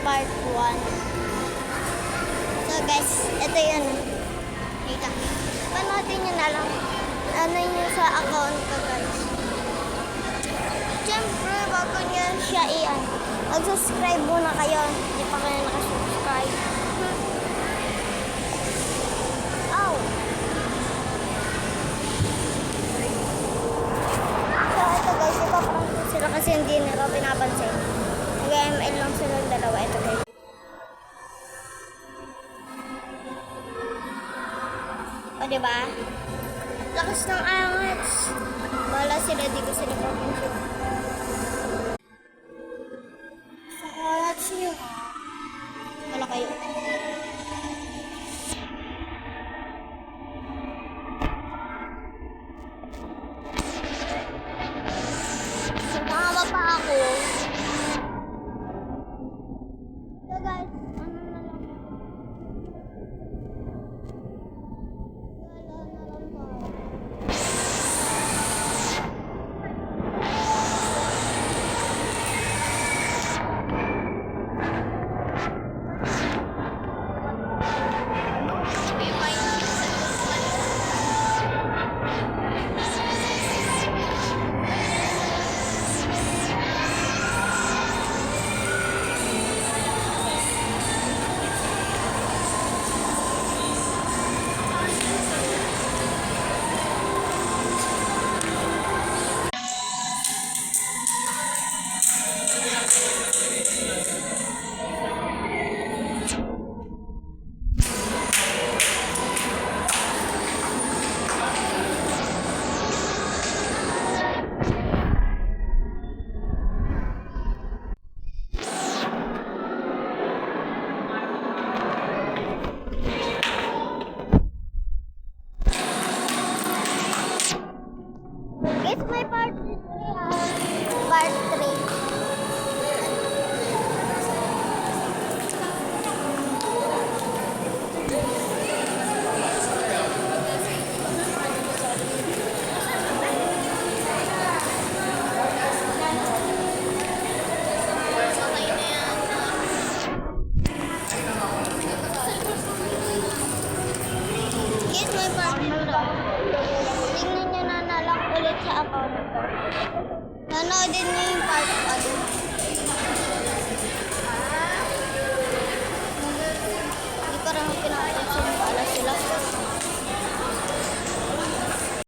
part 1. So guys, ito yun. Wait lang. Panoodin nyo na lang. Ano yun sa account ko guys. Siyempre, bago nyo siya iyan. Mag-subscribe muna kayo. Hindi pa kayo nakasubscribe. Ow! So ito guys, ipaprank ko sila kasi hindi nila pinapansin. Nag-ML lang silang dalawa. Ito guys. O diba? Lakas ng angats. Wala sila, di ko sila papansin. Sa angats nyo. Wala kayo. Sumama pa ako. So guys, ano na lang. Wala na lang pa. It's my part 3. Part 3. It's my part 2. Tingnan nyo na lang ulit sa account ko. Nanoodin nyo yung part 1.